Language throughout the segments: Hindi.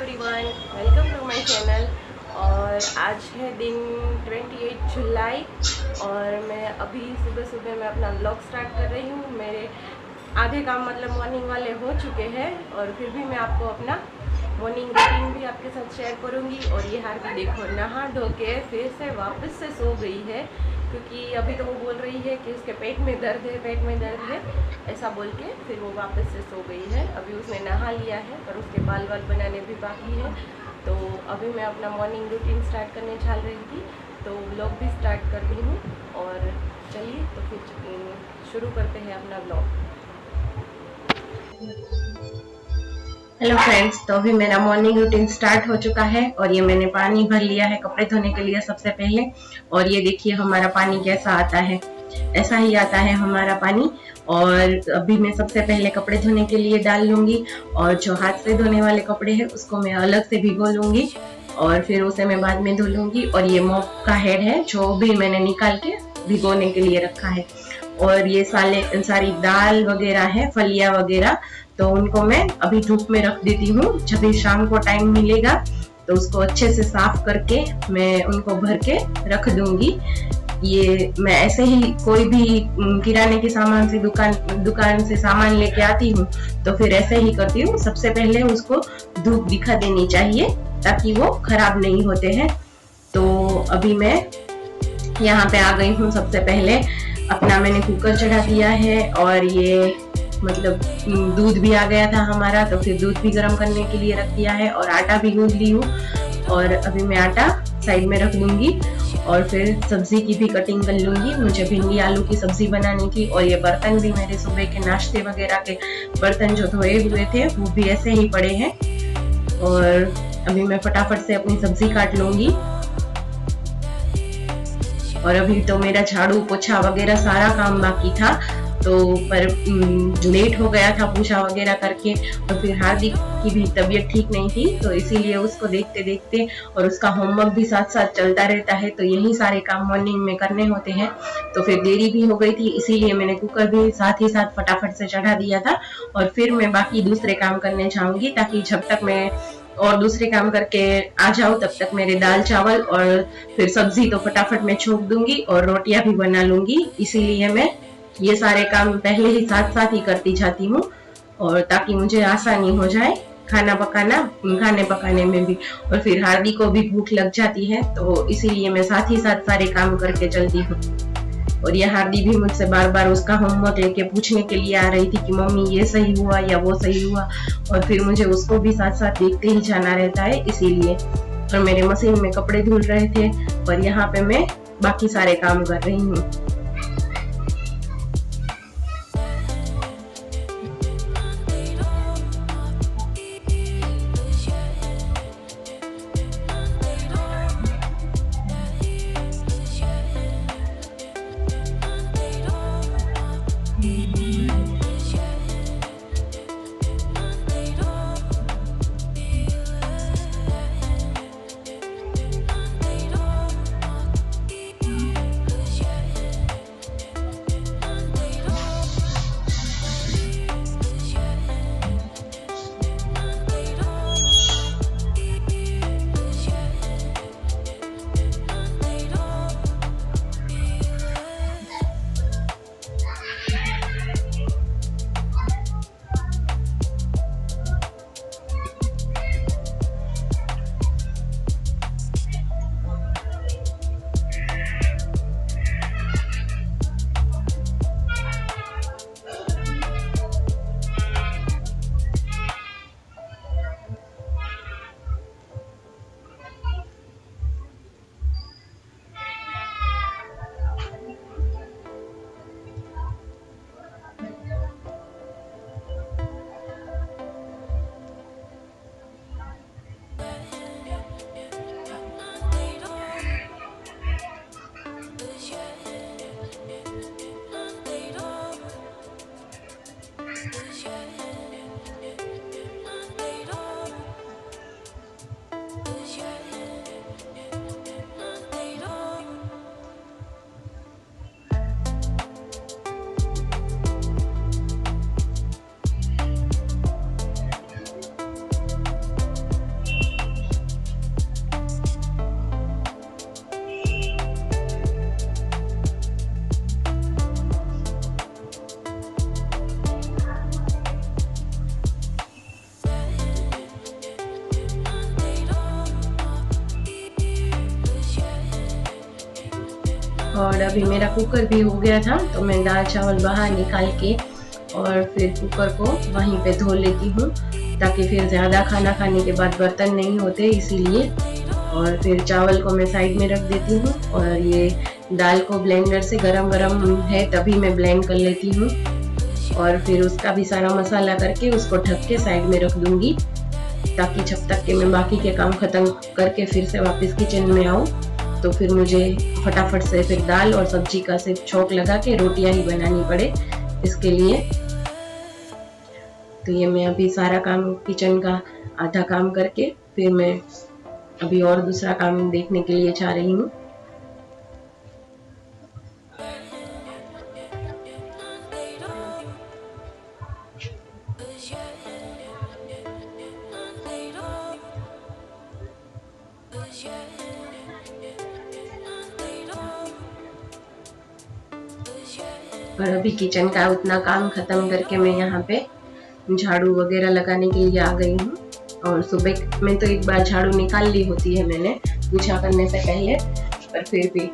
Everyone, welcome to my channel. और आज है दिन 28 जुलाई और मैं अभी सुबह सुबह मैं अपना व्लॉग स्टार्ट कर रही हूँ। मेरे आधे काम मतलब मॉर्निंग वाले हो चुके हैं और फिर भी मैं आपको अपना मॉर्निंग रूटीन भी आपके साथ शेयर करूँगी। और ये हार भी देखो, नहा धो के फिर से वापस से सो गई है, क्योंकि अभी तो वो बोल रही है कि उसके पेट में दर्द है, पेट में दर्द है, ऐसा बोल के फिर वो वापस से सो गई है। अभी उसने नहा लिया है पर उसके बाल बनाने भी बाकी है। तो अभी मैं अपना मॉर्निंग रूटीन स्टार्ट करने चल रही थी, तो व्लॉग भी स्टार्ट कर दी हूँ। और चलिए तो फिर शुरू करते हैं अपना व्लॉग। हेलो फ्रेंड्स, तो अभी मेरा मॉर्निंग रूटीन स्टार्ट हो चुका है और ये मैंने पानी भर लिया है कपड़े धोने के लिए सबसे पहले। और ये देखिए हमारा पानी कैसा आता है, ऐसा ही आता है हमारा पानी। और अभी मैं सबसे पहले कपड़े धोने के लिए डाल लूंगी और जो हाथ से धोने वाले कपड़े हैं उसको मैं अलग से भिगो लूंगी और फिर उसे मैं बाद में धो लूंगी। और ये मॉप का हेड है जो भी मैंने निकाल के भिगोने के लिए रखा है। और ये सारी दाल वगैरह है, फलिया वगैरह, तो उनको मैं अभी धूप में रख देती हूँ। जब भी शाम को टाइम मिलेगा तो उसको अच्छे से साफ करके मैं उनको भर के रख दूंगी। ये मैं ऐसे ही कोई भी किराने के सामान से दुकान से सामान लेके आती हूँ तो फिर ऐसे ही करती हूँ। सबसे पहले उसको धूप दिखा देनी चाहिए ताकि वो खराब नहीं होते हैं। तो अभी मैं यहाँ पे आ गई हूँ। सबसे पहले अपना मैंने कुकर चढ़ा दिया है और ये मतलब दूध भी आ गया था हमारा, तो फिर दूध भी गर्म करने के लिए रख दिया है और आटा भी गूंद ली हूँ। और अभी मैं आटा साइड में रख दूंगी और फिर सब्जी की भी कटिंग कर लूंगी। मुझे भिंडी आलू की सब्जी बनानी थी और ये बर्तन भी मेरे सुबह के नाश्ते वगैरह के बर्तन जो धोए हुए थे वो भी ऐसे ही पड़े हैं। और अभी मैं फटाफट से अपनी सब्जी काट लूंगी। और अभी तो मेरा झाड़ू पोछा वगैरह सारा काम बाकी था, तो पर लेट हो गया था पोछा वगैरह करके। और फिर हार्दिक की भी तबीयत ठीक नहीं थी, तो इसीलिए उसको देखते देखते और उसका होमवर्क भी साथ साथ चलता रहता है, तो यही सारे काम मॉर्निंग में करने होते हैं। तो फिर देरी भी हो गई थी, इसीलिए मैंने कुकर भी साथ ही साथ फटाफट से चढ़ा दिया था। और फिर मैं बाकी दूसरे काम करने जाऊंगी, ताकि जब तक मैं और दूसरे काम करके आ जाऊं तब तक मेरे दाल चावल और फिर सब्जी तो फटाफट मैं छोक दूंगी और रोटियां भी बना लूंगी। इसीलिए मैं ये सारे काम पहले ही साथ साथ ही करती जाती हूँ, और ताकि मुझे आसानी हो जाए खाने पकाने में भी। और फिर हार्दिक को भी भूख लग जाती है, तो इसीलिए मैं साथ ही साथ सारे काम करके चलती हूँ। और ये हार्दी भी मुझसे बार बार उसका होमवर्क लेके पूछने के लिए आ रही थी कि मम्मी ये सही हुआ या वो सही हुआ, और फिर मुझे उसको भी साथ साथ देखते ही जाना रहता है इसीलिए। और मेरे मशीन में कपड़े धुल रहे थे और यहाँ पे मैं बाकी सारे काम कर रही हूँ। और अभी मेरा कुकर भी हो गया था, तो मैं दाल चावल बाहर निकाल के और फिर कुकर को वहीं पे धो लेती हूँ, ताकि फिर ज़्यादा खाना खाने के बाद बर्तन नहीं होते, इसीलिए। और फिर चावल को मैं साइड में रख देती हूँ और ये दाल को ब्लेंडर से गरम गरम है तभी मैं ब्लेंड कर लेती हूँ। और फिर उसका भी सारा मसाला करके उसको ढक के साइड में रख दूंगी, ताकि जब तक कि मैं बाकी के काम खत्म करके फिर से वापस किचन में आऊँ तो फिर मुझे फटाफट से फिर दाल और सब्जी का सिर्फ छोंक लगा के रोटियां ही बनानी पड़े इसके लिए। तो ये मैं अभी सारा काम किचन का आधा काम करके फिर मैं अभी और दूसरा काम देखने के लिए जा रही हूँ। और अभी किचन का उतना काम खत्म करके मैं यहाँ पे झाड़ू वगैरह लगाने के लिए आ गई हूँ। और सुबह में तो एक बार झाड़ू निकाल ली होती है मैंने पूछा करने से पहले, पर फिर भी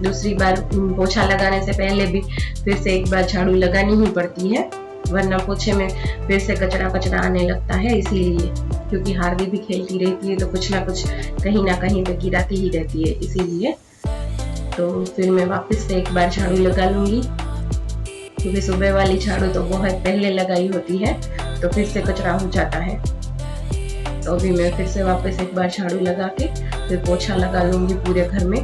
दूसरी बार पोछा लगाने से पहले भी फिर से एक बार झाड़ू लगानी ही पड़ती है, वरना पोछे में फिर से कचरा कचरा आने लगता है। इसीलिए, क्योंकि हार्दी भी खेलती रहती है तो कुछ ना कुछ कहीं ना कहीं पे गिराती ही रहती है, इसीलिए। तो फिर मैं वापस से एक बार झाड़ू लगा लूंगी, क्योंकि सुबह वाली झाड़ू तो बहुत पहले लगाई होती है तो फिर से कचरा हो जाता है। तो अभी मैं फिर से वापस एक बार झाड़ू लगा के फिर पोछा लगा लूंगी पूरे घर में।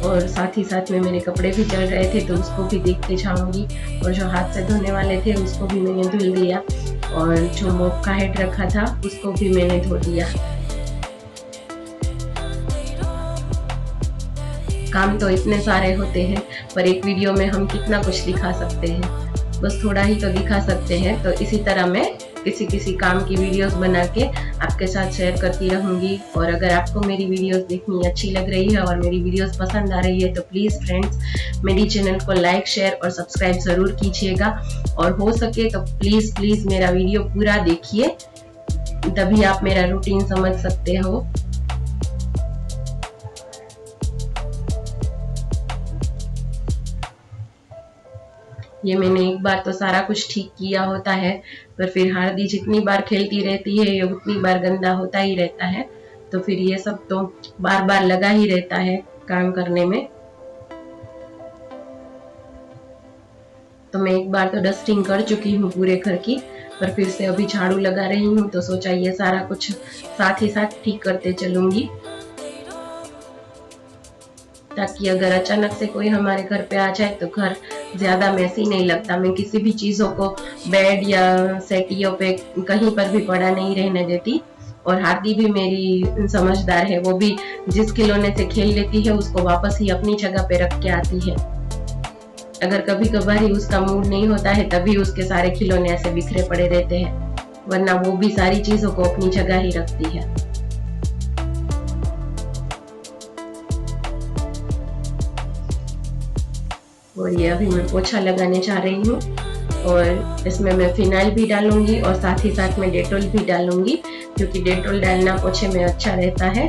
और साथ ही साथ में मेरे कपड़े भी चल रहे थे तो उसको भी देखते जाऊंगी, और जो हाथ से धोने वाले थे उसको भी मैंने धुल दिया, और जो मोप का हेड रखा था उसको भी मैंने धो दिया। काम तो इतने सारे होते हैं, पर एक वीडियो में हम कितना कुछ दिखा सकते हैं, बस थोड़ा ही तो दिखा सकते हैं। तो इसी तरह मैं किसी किसी काम की वीडियोस बना के आपके साथ शेयर करती रहूंगी। और अगर आपको मेरी वीडियोस देखनी अच्छी लग रही है और मेरी वीडियोस पसंद आ रही है तो प्लीज़ फ्रेंड्स मेरी चैनल को लाइक शेयर और सब्सक्राइब ज़रूर कीजिएगा, और हो सके तो प्लीज़ मेरा वीडियो पूरा देखिए, तभी आप मेरा रूटीन समझ सकते हो। ये मैंने एक बार तो सारा कुछ ठीक किया होता है, पर फिर हार्दी जितनी बार खेलती रहती है ये उतनी बार गंदा होता ही रहता है, तो फिर ये सब तो बार बार लगा ही रहता है काम करने में। तो मैं एक बार तो डस्टिंग कर चुकी हूँ पूरे घर की, पर फिर से अभी झाड़ू लगा रही हूँ, तो सोचा ये सारा कुछ साथ ही साथ ठीक करते चलूंगी, ताकि अगर अचानक से कोई हमारे घर पे आ जाए तो घर ज्यादा मैसी नहीं लगता। मैं किसी भी चीजों को बेड या सेटियों पे कहीं पर भी पड़ा नहीं रहने देती। और हार्दी भी मेरी समझदार है, वो भी जिस खिलौने से खेल लेती है उसको वापस ही अपनी जगह पे रख के आती है। अगर कभी कभार ही उसका मूड नहीं होता है तभी उसके सारे खिलौने ऐसे बिखरे पड़े रहते हैं, वरना वो भी सारी चीजों को अपनी जगह ही रखती है। और ये अभी मैं पोछा लगाने जा रही हूँ, और इसमें मैं फिनाइल भी डालूंगी और साथ ही साथ में डेटॉल भी डालूंगी, क्योंकि डेटॉल डालना पोछे में अच्छा रहता है।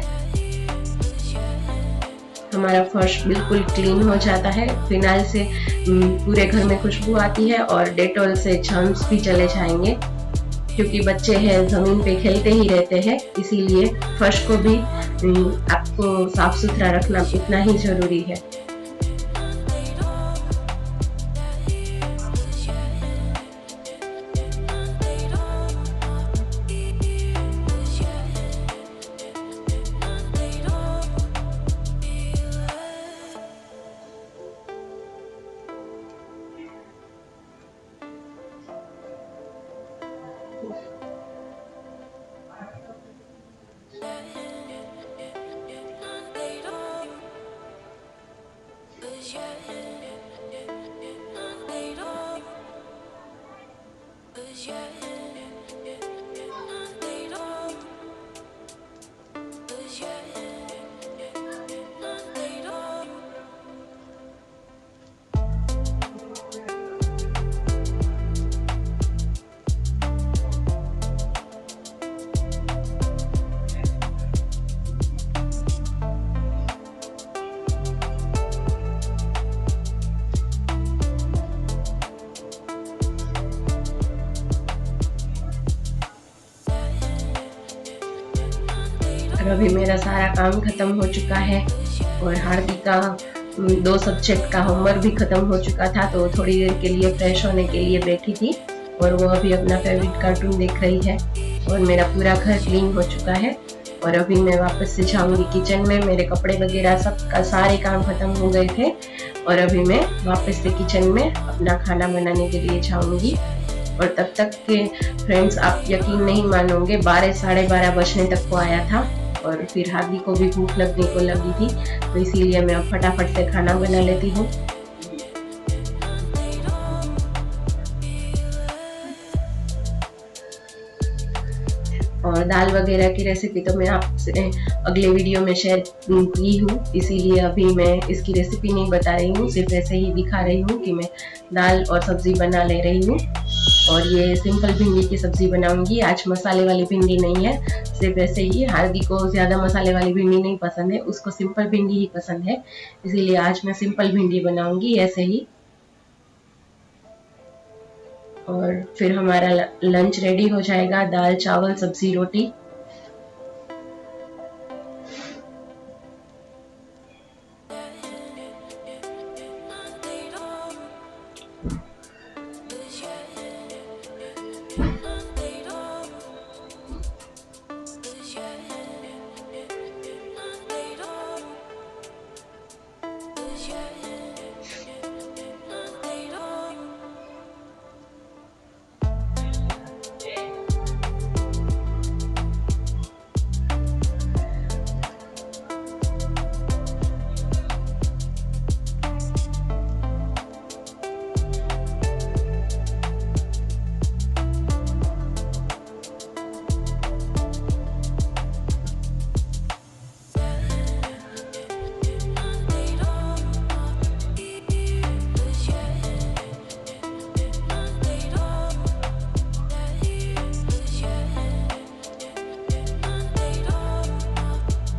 हमारा फर्श बिल्कुल क्लीन हो जाता है, फिनाइल से पूरे घर में खुशबू आती है, और डेटॉल से जर्म्स भी चले जाएंगे, क्योंकि बच्चे हैं जमीन पे खेलते ही रहते हैं, इसीलिए फर्श को भी आपको साफ सुथरा रखना इतना ही जरूरी है। और अभी मेरा सारा काम खत्म हो चुका है और हार्दिक का 2 सब्जेक्ट का होमवर्क भी खत्म हो चुका था, तो थोड़ी देर के लिए फ्रेश होने के लिए बैठी थी और वो अभी अपना फेवरेट कार्टून देख रही है। और मेरा पूरा घर क्लीन हो चुका है और अभी मैं वापस से जाऊंगी किचन में। मेरे कपड़े वगैरह सब का सारे काम खत्म हो गए थे और अभी मैं वापस से किचन में अपना खाना बनाने के लिए जाऊंगी। और तब तक के फ्रेंड्स आप यकीन नहीं मानोगे 12 साढ़े 12 बजने तक को आया था और फिर हार्दिक को भी भूख लगने को लगी थी, तो इसीलिए मैं अब फटाफट से खाना बना लेती हूँ। और दाल वगैरह की रेसिपी तो मैं आपसे अगले वीडियो में शेयर की हूँ, इसीलिए अभी मैं इसकी रेसिपी नहीं बता रही हूँ, सिर्फ ऐसे ही दिखा रही हूँ कि मैं दाल और सब्जी बना ले रही हूँ। और ये सिंपल भिंडी की सब्जी बनाऊंगी, आज मसाले वाली भिंडी नहीं है, सिर्फ ऐसे ही। हार्दिक को ज्यादा मसाले वाली भिंडी नहीं पसंद है, उसको सिंपल भिंडी ही पसंद है, इसीलिए आज मैं सिंपल भिंडी बनाऊंगी ऐसे ही। और फिर हमारा लंच रेडी हो जाएगा, दाल चावल सब्जी रोटी।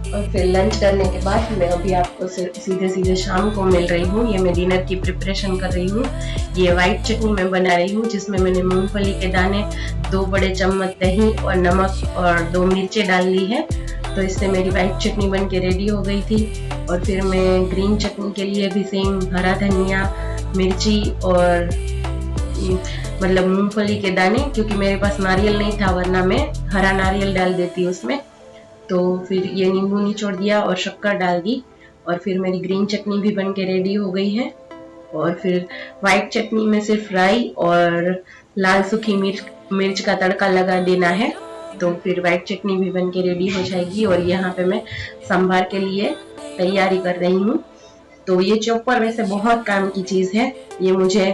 और फिर लंच करने के बाद मैं अभी आपको सीधे सीधे शाम को मिल रही हूँ। ये मैं डिनर की प्रिपरेशन कर रही हूँ। ये वाइट चटनी मैं बना रही हूँ, जिसमें मैंने मूंगफली के दाने, 2 बड़े चम्मच दही और नमक और 2 मिर्चें डाल ली है, तो इससे मेरी वाइट चटनी बन के रेडी हो गई थी। और फिर मैं ग्रीन चटनी के लिए भी सेम हरा धनिया, मिर्ची और मतलब मूंगफली के दाने, क्योंकि मेरे पास नारियल नहीं था वरना मैं हरा नारियल डाल देती उसमें, तो फिर ये नींबू निचोड़ दिया और शक्कर डाल दी। और फिर मेरी ग्रीन चटनी भी बन के रेडी हो गई है। और फिर वाइट चटनी में सिर्फ राई और लाल सूखी मिर्च का तड़का लगा देना है, तो फिर वाइट चटनी भी बन के रेडी हो जाएगी। और यहाँ पे मैं सांभर के लिए तैयारी कर रही हूँ। तो ये चॉपर वैसे बहुत काम की चीज है, ये मुझे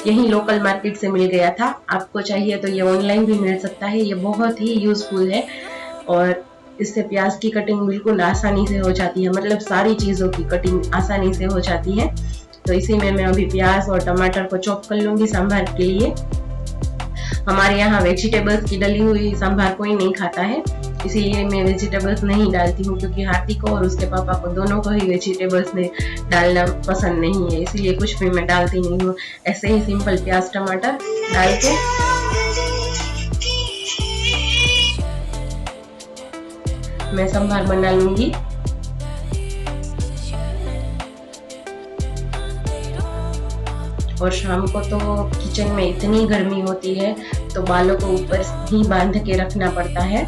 यही लोकल मार्केट से मिल गया था। आपको चाहिए तो ये ऑनलाइन भी मिल सकता है, ये बहुत ही यूजफुल है और इससे प्याज की कटिंग बिल्कुल आसानी से हो जाती है, मतलब सारी चीजों की कटिंग आसानी से हो जाती है। तो इसी में मैं अभी प्याज और टमाटर को चॉप कर लूंगी सांभर के लिए। हमारे यहाँ वेजिटेबल्स की डली हुई सांभर कोई नहीं खाता है, इसीलिए मैं वेजिटेबल्स नहीं डालती हूँ, क्योंकि हार्दिक को और उसके पापा को दोनों को ही वेजिटेबल्स में डालना पसंद नहीं है, इसीलिए कुछ भी मैं डालती नहीं हूँ। ऐसे ही सिंपल प्याज टमाटर डाल के मैं सांभर बना लूंगी। और शाम को तो किचन में इतनी गर्मी होती है तो बालों को ऊपर ही बांध के रखना पड़ता है,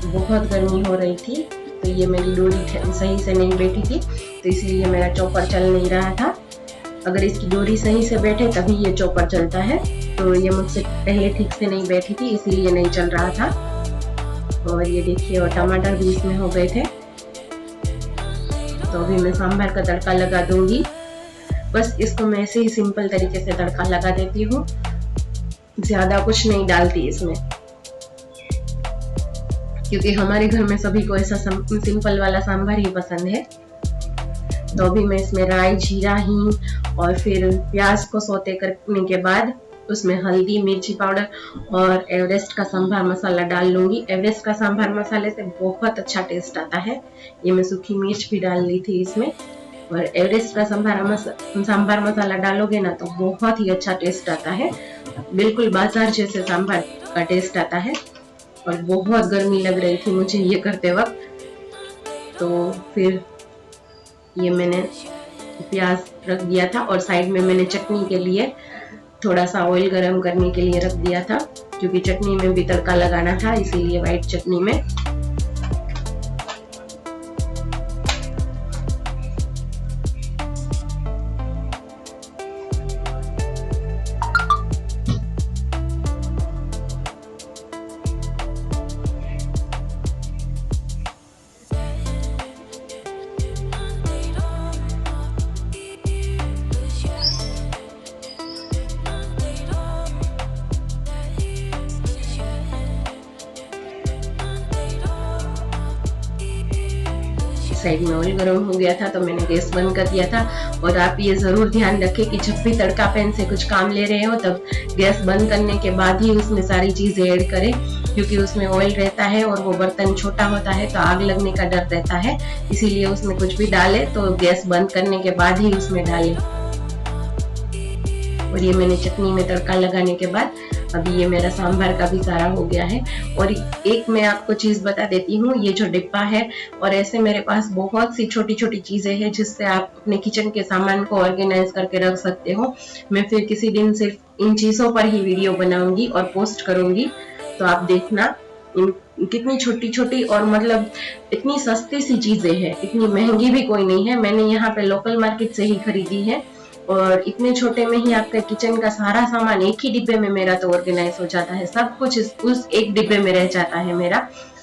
बहुत गर्मी हो रही थी, तो ये मेरी डोरी सही से नहीं बैठी थी, तो इसीलिए मेरा चॉपर चल नहीं रहा था। अगर इसकी डोरी सही से बैठे तभी ये चॉपर चलता है, तो ये मुझसे पहले ठीक से नहीं बैठी थी, इसीलिए नहीं चल रहा था। और ये देखिए, और टमाटर भी इसमें हो गए थे, तो अभी मैं सांभर का तड़का लगा दूंगी। बस इसको मैं ऐसे ही सिंपल तरीके से तड़का लगा देती हूँ, ज्यादा कुछ नहीं डालती इसमें, क्योंकि हमारे घर में सभी को ऐसा सिंपल वाला सांभर ही पसंद है। तो अभी मैं इसमें राई, जीरा, हींग और फिर प्याज को सौते करने के बाद उसमें हल्दी, मिर्ची पाउडर और एवरेस्ट का सांभर मसाला डाल लूंगी। एवरेस्ट का सांभर मसाले से बहुत अच्छा टेस्ट आता है। ये मैं सूखी मिर्च भी डाल ली थी इसमें, और एवरेस्ट का सांभर मसाला डालोगे ना तो बहुत ही अच्छा टेस्ट आता है, बिल्कुल बाजार जैसे सांभर का टेस्ट आता है। और बहुत गर्मी लग रही थी मुझे ये करते वक्त, तो फिर ये मैंने प्याज रख दिया था और साइड में मैंने चटनी के लिए थोड़ा सा ऑयल गरम करने के लिए रख दिया था, क्योंकि चटनी में भी तड़का लगाना था, इसीलिए व्हाइट चटनी में। साइड में ऑयल गरम हो गया था तो मैंने गैस बंद कर दिया था। और आप ये जरूर ध्यान रखें कि जब भी तड़का पैन से कुछ काम ले रहे हो तब गैस बंद करने के बाद ही उसमें सारी चीजें ऐड करें, क्योंकि उसमें ऑयल रहता है और वो बर्तन छोटा होता है तो आग लगने का डर रहता है। इसीलिए उसमें कुछ भी डाले तो गैस बंद करने के बाद ही उसमें डालें। और ये मैंने चटनी में तड़का लगाने के बाद अभी ये मेरा सांभर का भी सारा हो गया है। और एक मैं आपको चीज बता देती हूँ, ये जो डिब्बा है और ऐसे मेरे पास बहुत सी छोटी छोटी चीजें हैं जिससे आप अपने किचन के सामान को ऑर्गेनाइज करके रख सकते हो। मैं फिर किसी दिन सिर्फ इन चीजों पर ही वीडियो बनाऊंगी और पोस्ट करूंगी, तो आप देखना कितनी छोटी छोटी और मतलब इतनी सस्ती सी चीजें हैं, इतनी महंगी भी कोई नहीं है। मैंने यहाँ पे लोकल मार्केट से ही खरीदी है और इतने छोटे में ही आपका किचन का सारा सामान एक ही डिब्बे में मेरा तो ऑर्गेनाइज हो जाता है, सब कुछ उस एक डिब्बे में रह जाता है मेरा।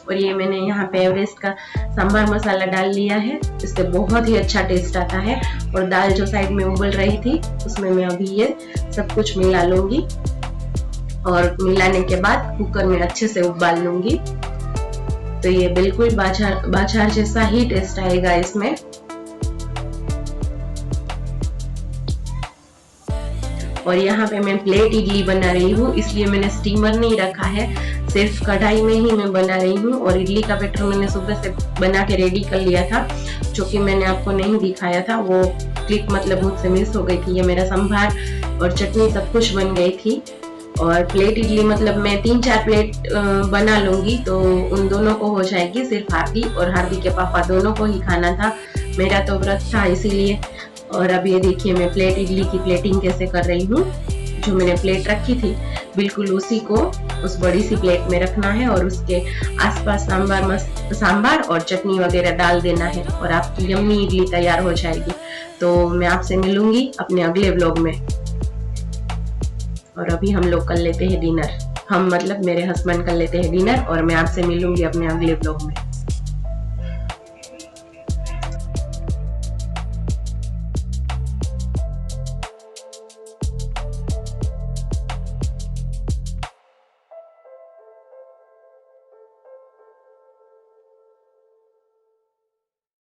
और ये मैंने यहाँ पे एवरेस्ट का सांभर मसाला डाल लिया है, इससे बहुत ही अच्छा टेस्ट आता है। और दाल जो साइड में उबल रही थी उसमें मैं अभी ये सब कुछ मिला लूंगी और मिलाने के बाद कुकर में अच्छे से उबाल लूंगी, तो ये बिल्कुल बाजार जैसा ही टेस्ट आएगा इसमें। और यहाँ पे मैं प्लेट इडली बना रही हूँ, इसलिए मैंने स्टीमर नहीं रखा है, सिर्फ कढ़ाई में ही मैं बना रही हूँ। और इडली का बैटर मैंने सुबह से बना के रेडी कर लिया था, जो कि मैंने आपको नहीं दिखाया था, वो क्लिप मतलब मुझसे मिस हो गई थी। ये मेरा संभार और चटनी सब कुछ बन गई थी। और प्लेट इडली मतलब मैं 3-4 प्लेट बना लूंगी तो उन दोनों को हो जाएगी, सिर्फ हार्दी और हार्दी के पापा दोनों को ही खाना था, मेरा तो व्रत था इसीलिए। और अब ये देखिए मैं प्लेट इडली की प्लेटिंग कैसे कर रही हूँ। जो मैंने प्लेट रखी थी बिल्कुल उसी को उस बड़ी सी प्लेट में रखना है और उसके आसपास सांभर और चटनी वगैरह डाल देना है और आपकी यम्मी इडली तैयार हो जाएगी। तो मैं आपसे मिलूंगी अपने अगले व्लॉग में। और अभी हम लोग कर लेते हैं डिनर, हम मतलब मेरे हस्बैंड कर लेते हैं डिनर और मैं आपसे मिलूंगी अपने अगले व्लॉग में।